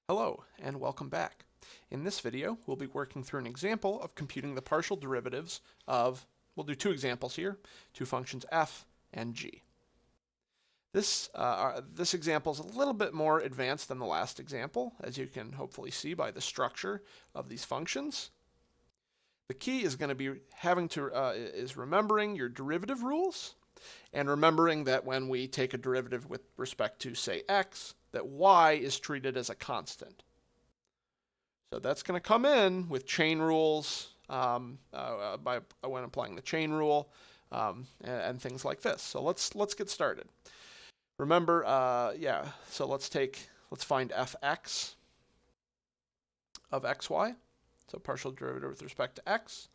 Hello, and welcome back. In this video, we'll be working through an example of computing the partial derivatives of, we'll do two examples here, two functions f and g. This example is a little bit more advanced than the last example, as you can hopefully see by the structure of these functions. The key is going to be remembering your derivative rules, and remembering that when we take a derivative with respect to, say, x, that y is treated as a constant. So that's going to come in with chain rules when applying the chain rule and things like this. So let's get started. Remember, so let's find fx of xy. So partial derivative with respect to x.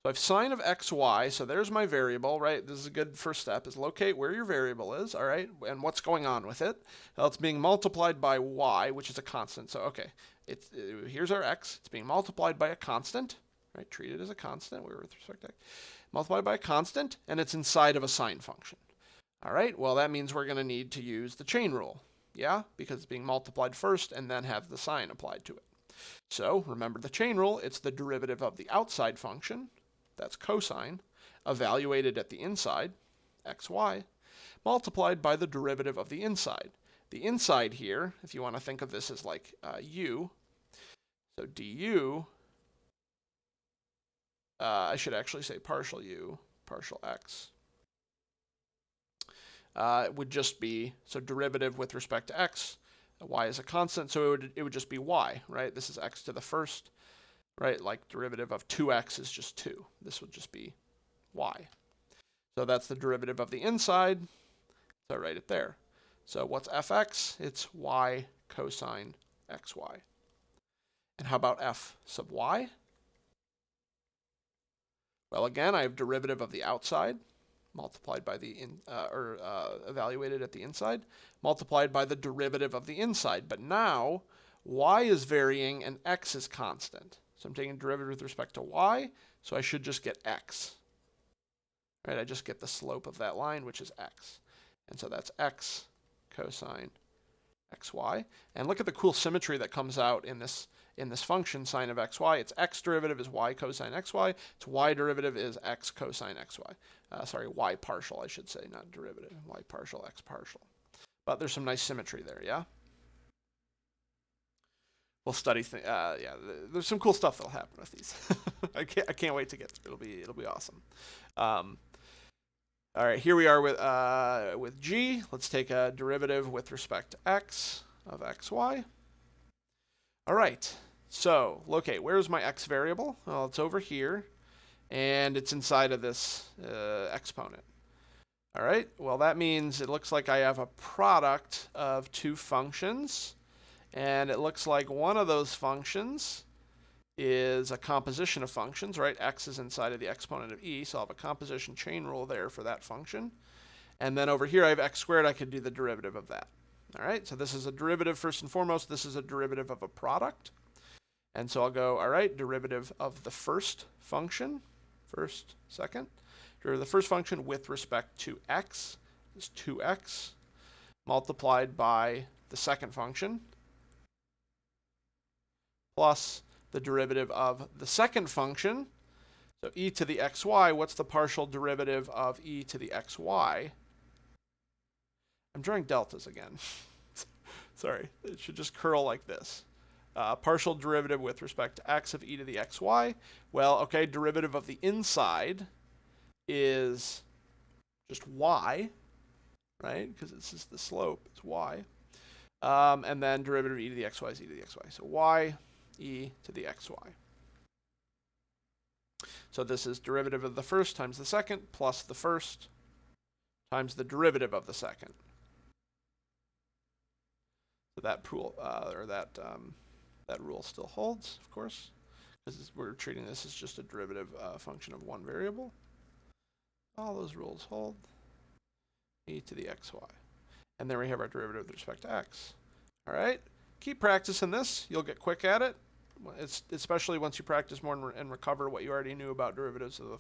So I have sine of xy, so there's my variable, right? This is a good first step, is locate where your variable is, all right, and what's going on with it. Well, it's being multiplied by y, which is a constant. So, okay, here's our x. It's being multiplied by a constant, right? Treat it as a constant with respect to x. Multiplied by a constant, and it's inside of a sine function. All right, well, that means we're going to need to use the chain rule, yeah? Because it's being multiplied first and then have the sign applied to it. So, remember the chain rule. It's the derivative of the outside function, that's cosine, evaluated at the inside, xy, multiplied by the derivative of the inside. The inside here, if you want to think of this as like u, so du, I should actually say partial u, partial x, would just be, so derivative with respect to x, y is a constant, so it would just be y, right? This is x to the first, right? Like derivative of 2x is just 2. This would just be y. So that's the derivative of the inside. So I write it there. So what's fx? It's y cosine xy. And how about f sub y? Well, again, I have derivative of the outside multiplied by the evaluated at the inside, multiplied by the derivative of the inside. But now y is varying and x is constant. So I'm taking a derivative with respect to y, so I should just get x. Right, I just get the slope of that line, which is x. And so that's x cosine xy. And look at the cool symmetry that comes out in this function, sine of xy. Its x derivative is y cosine xy. Its y derivative is x cosine xy. Sorry, y partial, I should say, not derivative. Y partial, x partial. But there's some nice symmetry there, yeah? We'll study there's some cool stuff that'll happen with these. I can't wait to get through. It'll be awesome. All right, here we are with g. Let's take a derivative with respect to x of xy. All right, so locate, where's my x variable? Well, it's over here, and it's inside of this exponent. All right, well, that means it looks like I have a product of two functions. And it looks like one of those functions is a composition of functions, right? X is inside of the exponent of e, so I'll have a composition chain rule there for that function. And then over here I have x squared. I could do the derivative of that. All right, so this is a derivative first and foremost. This is a derivative of a product. And so I'll go, all right, derivative of the first function, second. Derivative of the first function with respect to x is 2x multiplied by the second function, plus the derivative of the second function. So e to the xy, what's the partial derivative of e to the xy? I'm drawing deltas again. Sorry, it should just curl like this. Partial derivative with respect to x of e to the xy. Well, okay, derivative of the inside is just y, right? Because this is the slope, it's y. And then derivative of e to the xy is e to the xy. So y e to the xy. So this is derivative of the first times the second plus the first times the derivative of the second. So that rule still holds, of course, because we're treating this as just a derivative function of one variable. All those rules hold. E to the xy. And then we have our derivative with respect to x. All right, keep practicing this. You'll get quick at it. Especially once you practice more and recover what you already knew about derivatives of the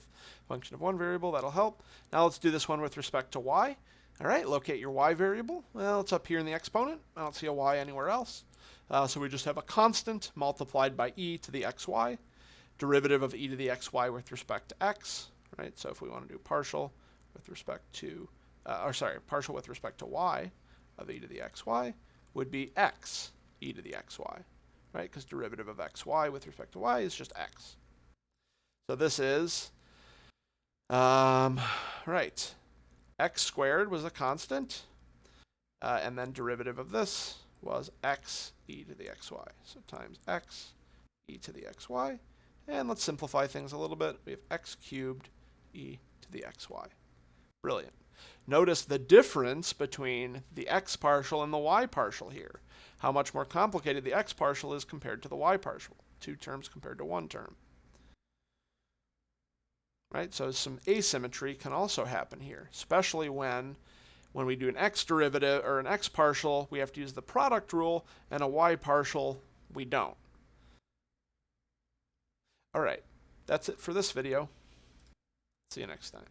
function of one variable. That'll help. Now let's do this one with respect to y. All right, locate your y variable. Well, it's up here in the exponent. I don't see a y anywhere else. So we just have a constant multiplied by e to the xy, derivative of e to the xy with respect to x, right? So if we want to do partial with respect to, partial with respect to y of e to the xy would be x e to the xy, right? Because derivative of xy with respect to y is just x. So this is, right, x squared was a constant, and then derivative of this was x e to the xy. So times x e to the xy. And let's simplify things a little bit. We have x cubed e to the xy. Brilliant. Notice the difference between the x partial and the y partial here. How much more complicated the x partial is compared to the y partial. 2 terms compared to 1 term. Right? So some asymmetry can also happen here, especially when we do an x derivative or an x partial, we have to use the product rule, and a y partial, we don't. All right, that's it for this video. See you next time.